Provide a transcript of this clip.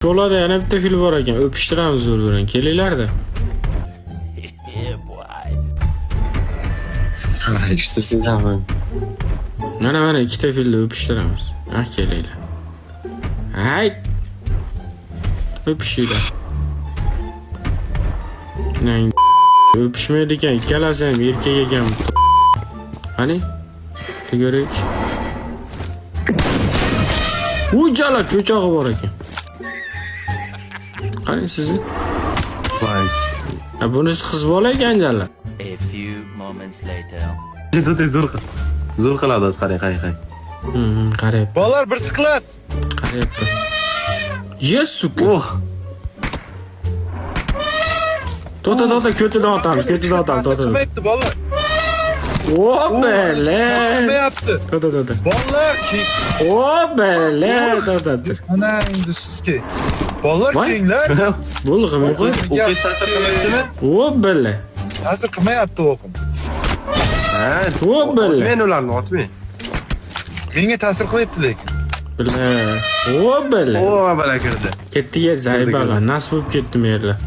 Yo'lada yana bitta fil bor ekan. O'pishtiramiz bir-birini. Kelinglar-da. Tamam. Mana ikkita filni o'pishtiramiz. Ha, kelinglar. Hay. O'pishinglar. Nang o'pishmaydi ekan. Ikkalasi ham erkak ekan. Qani? Tegirich. Jala cho'chog'i bor ekan. Qani sizni? Voy. Bunisi qiz bola ekan jala. A few moments later. Zo'r qiladi, qarang. Qarayapti. Bolalar bir siklat. Qarayapti. Yes, suka. Oh. To'ta, ko'tidan otamiz, to'ta. Qilmayapti bolalar. Bele. Qilmayapti. To'ta. Bolalar ki. Bele. To'ta. Ana endi sizki. Bolalar Voy. kenglar. Bo'ldi, qilmay qo'y. O'qish ta'sir qilmaydimi? Bele. Ta'sir qilmayapti o'qim. Ha, Bele. men ularni otmay. Menga ta'sir qilyapti lekin. Bele. Bele. O, bala kirdi. Ketdiga zaybala, nasib bo'lib ketdi yerlar.